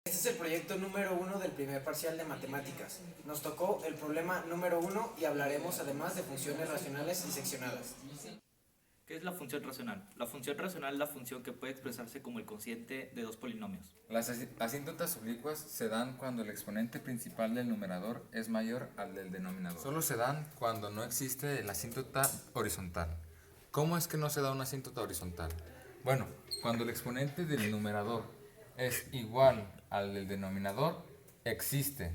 Este es el proyecto número 1 del primer parcial de matemáticas. Nos tocó el problema número 1 y hablaremos además de funciones racionales y seccionadas. ¿Qué es la función racional? La función racional es la función que puede expresarse como el cociente de dos polinomios. Las asíntotas oblicuas se dan cuando el exponente principal del numerador es mayor al del denominador. Solo se dan cuando no existe la asíntota horizontal. ¿Cómo es que no se da una asíntota horizontal? Bueno, cuando el exponente del numerador es igual al del denominador, existe.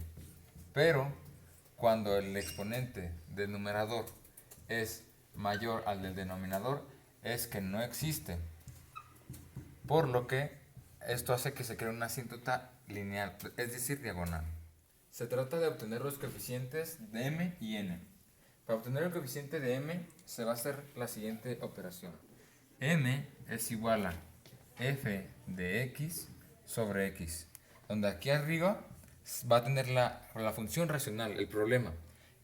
Pero cuando el exponente del numerador es mayor al del denominador, es que no existe. Por lo que esto hace que se cree una asíntota lineal, es decir, diagonal. Se trata de obtener los coeficientes de m y n. Para obtener el coeficiente de m se va a hacer la siguiente operación. M es igual a f de x sobre x, donde aquí arriba va a tener la función racional, el problema,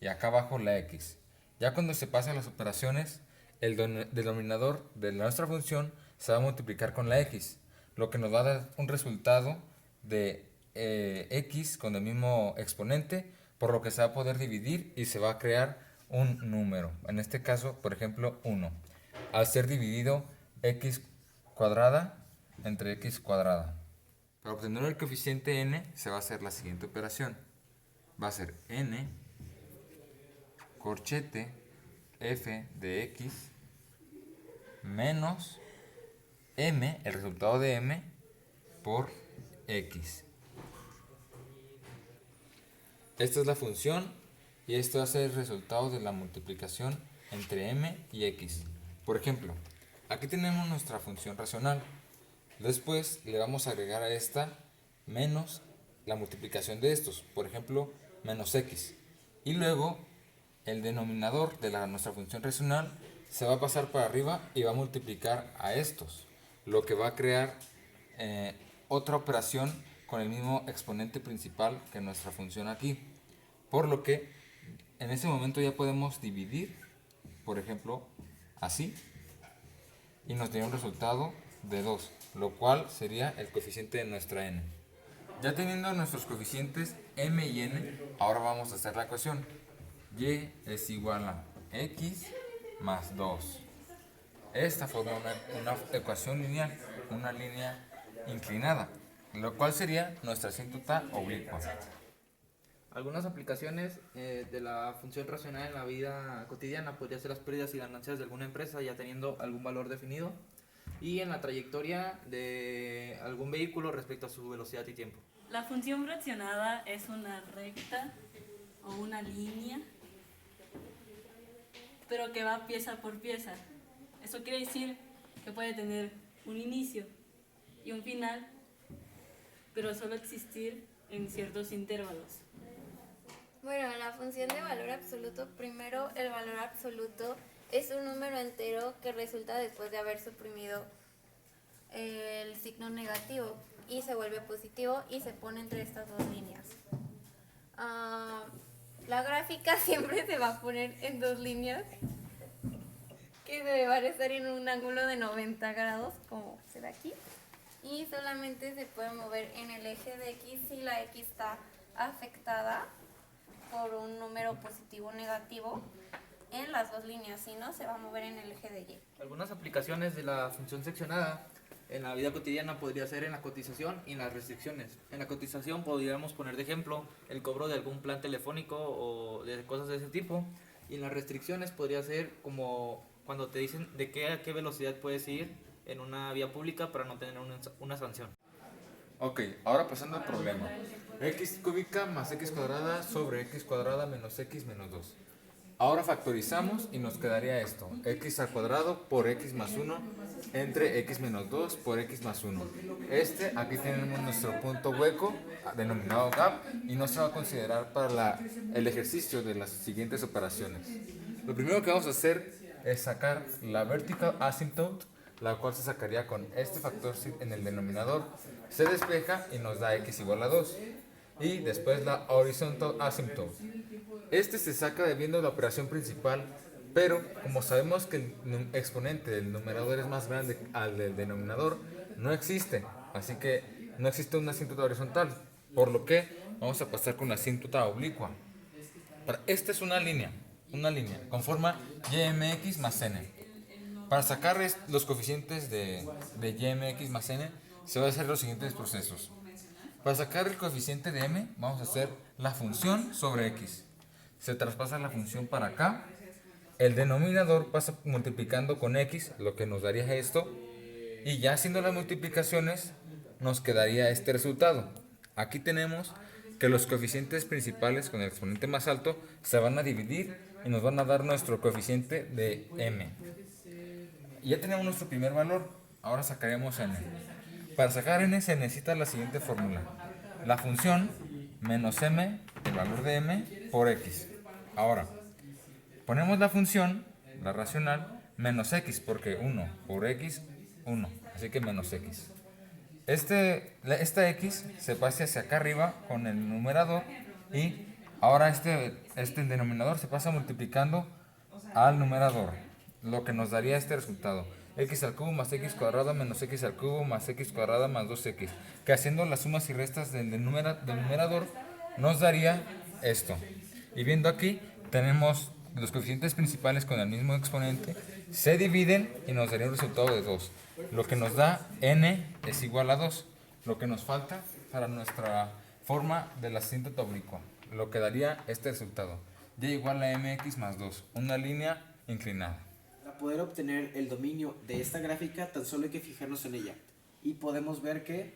y acá abajo la x. Ya cuando se pasan las operaciones, el denominador de nuestra función se va a multiplicar con la x, lo que nos va a dar un resultado de x con el mismo exponente, por lo que se va a poder dividir y se va a crear un número. En este caso, por ejemplo, 1. Al ser dividido x cuadrada entre x cuadrada. Para obtener el coeficiente n se va a hacer la siguiente operación. Va a ser n corchete f de x menos m, el resultado de m, por x. Esta es la función y esto va a ser el resultado de la multiplicación entre m y x. Por ejemplo, aquí tenemos nuestra función racional. Después le vamos a agregar a esta menos la multiplicación de estos, por ejemplo, menos x. Y luego el denominador de nuestra función racional se va a pasar para arriba y va a multiplicar a estos, lo que va a crear otra operación con el mismo exponente principal que nuestra función aquí. Por lo que en ese momento ya podemos dividir, por ejemplo, así, y nos daría un resultado de 2, lo cual sería el coeficiente de nuestra n. Ya teniendo nuestros coeficientes m y n, ahora vamos a hacer la ecuación. Y es igual a x más 2. Esta forma una ecuación lineal, una línea inclinada, lo cual sería nuestra asíntota oblicua. Algunas aplicaciones de la función racional en la vida cotidiana podría ser las pérdidas y ganancias de alguna empresa ya teniendo algún valor definido y en la trayectoria de algún vehículo respecto a su velocidad y tiempo. La función fraccionada es una recta o una línea, pero que va pieza por pieza. Eso quiere decir que puede tener un inicio y un final, pero solo existir en ciertos intervalos. Bueno, la función de valor absoluto, primero el valor absoluto es un número entero que resulta después de haber suprimido el signo negativo y se vuelve positivo y se pone entre estas dos líneas. La gráfica siempre se va a poner en dos líneas que van a estar en un ángulo de 90 grados, como se ve aquí, y solamente se puede mover en el eje de x si la x está afectada por un número positivo o negativo en las dos líneas, si no se va a mover en el eje de y. Algunas aplicaciones de la función seccionada en la vida cotidiana podría ser en la cotización y en las restricciones. En la cotización podríamos poner de ejemplo el cobro de algún plan telefónico o de cosas de ese tipo, y en las restricciones podría ser como cuando te dicen de qué a qué velocidad puedes ir en una vía pública para no tener una sanción. Ok, ahora pasando al problema. X cúbica más x cuadrada sobre x cuadrada menos x menos 2. Ahora factorizamos y nos quedaría esto. X al cuadrado por x más 1 entre x menos 2 por x más 1. Aquí tenemos nuestro punto hueco denominado gap y no se va a considerar para el ejercicio de las siguientes operaciones. Lo primero que vamos a hacer es sacar la vertical asymptote, la cual se sacaría con este factor en el denominador. Se despeja y nos da x igual a 2. Y después la horizontal asymptote. Se saca debiendo la operación principal, pero como sabemos que el exponente del numerador es más grande al del denominador, no existe. Así que no existe una asíntota horizontal, por lo que vamos a pasar con la asíntota oblicua. Esta es una línea con forma ymx más n. Para sacar los coeficientes de ymx más n, se van a hacer los siguientes procesos. Para sacar el coeficiente de m, vamos a hacer la función sobre x. Se traspasa la función para acá. El denominador pasa multiplicando con x, lo que nos daría esto. Y ya haciendo las multiplicaciones, nos quedaría este resultado. Aquí tenemos que los coeficientes principales con el exponente más alto se van a dividir y nos van a dar nuestro coeficiente de m. Ya tenemos nuestro primer valor, ahora sacaremos n. Para sacar n se necesita la siguiente fórmula. La función menos m, el valor de m, por x. Ahora, ponemos la función, la racional, menos x, porque 1 por x, 1. Así que menos x. Esta x se pasa hacia acá arriba con el numerador y ahora este denominador se pasa multiplicando al numerador, lo que nos daría este resultado: x al cubo más x cuadrado menos x al cubo más x cuadrada más 2x, que haciendo las sumas y restas del numerador nos daría esto. Y viendo aquí tenemos los coeficientes principales con el mismo exponente, se dividen y nos daría un resultado de 2. Lo que nos da n es igual a 2. Lo que nos falta para nuestra forma de la asíntota oblicua, lo que daría este resultado: y igual a mx más 2, una línea inclinada. Para poder obtener el dominio de esta gráfica, tan solo hay que fijarnos en ella. Y podemos ver que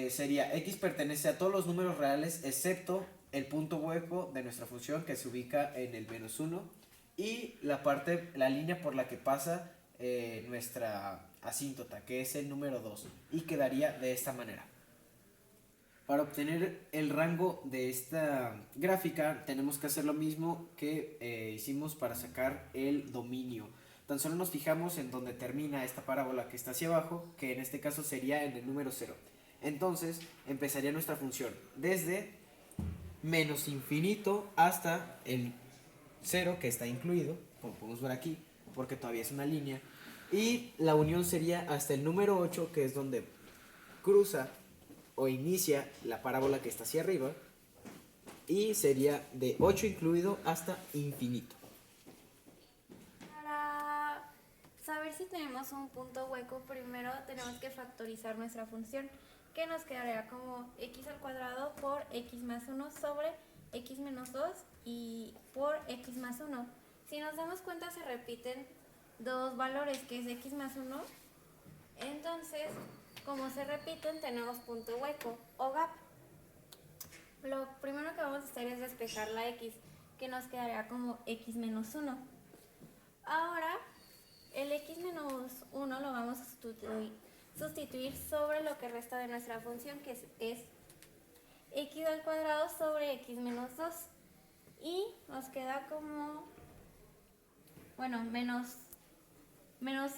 sería x pertenece a todos los números reales excepto el punto hueco de nuestra función, que se ubica en el menos 1, y la línea por la que pasa nuestra asíntota, que es el número 2, y quedaría de esta manera. Para obtener el rango de esta gráfica tenemos que hacer lo mismo que hicimos para sacar el dominio. Tan solo nos fijamos en donde termina esta parábola que está hacia abajo, que en este caso sería en el número 0. Entonces empezaría nuestra función desde menos infinito hasta el 0, que está incluido, como podemos ver aquí, porque todavía es una línea. Y la unión sería hasta el número 8, que es donde cruza o inicia la parábola que está hacia arriba, y sería de 8 incluido hasta infinito. Para saber si tenemos un punto hueco, primero tenemos que factorizar nuestra función, que nos quedaría como x al cuadrado por x más 1 sobre x menos 2 y por x más 1. Si nos damos cuenta, se repiten dos valores, que es x más 1. Entonces, como se repiten, tenemos punto hueco o gap. Lo primero que vamos a hacer es despejar la x, que nos quedaría como x menos 1. Ahora, el x menos 1 lo vamos a sustituir sobre lo que resta de nuestra función, que es x al cuadrado sobre x menos 2. Y nos queda como, menos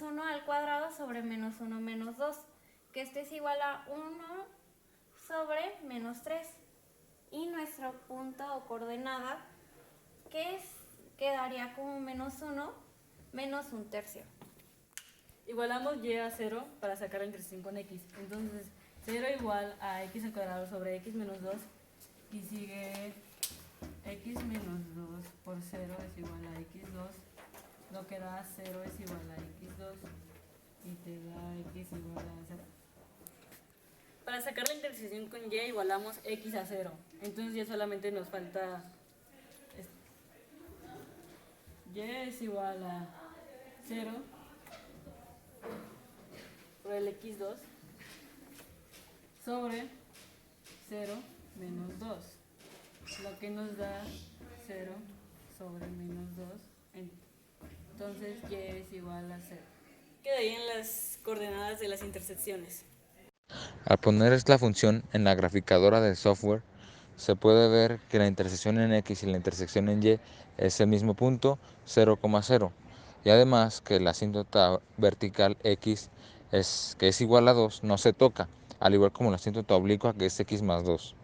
1 al cuadrado sobre menos 1 menos 2, que esto es igual a 1 sobre menos 3. Y nuestro punto o coordenada, quedaría como menos 1 menos 1/3. Igualamos y a 0 para sacar la intersección con x. Entonces 0 igual a x al cuadrado sobre x menos 2, y sigue x menos 2 por 0 es igual a x2, lo que da 0 es igual a x2 y te da x igual a 0. Para sacar la intersección con y igualamos x a 0. Entonces ya solamente nos falta y es igual a 0 por el x2 sobre 0 menos 2, lo que nos da 0 sobre menos 2. Entonces y es igual a 0. Quedarían las coordenadas de las intersecciones. Al poner la función en la graficadora del software, se puede ver que la intersección en x y la intersección en y es el mismo punto, 0,0. Y además que la asíntota vertical x, que es igual a 2, no se toca, al igual como la asíntota oblicua, que es x más 2.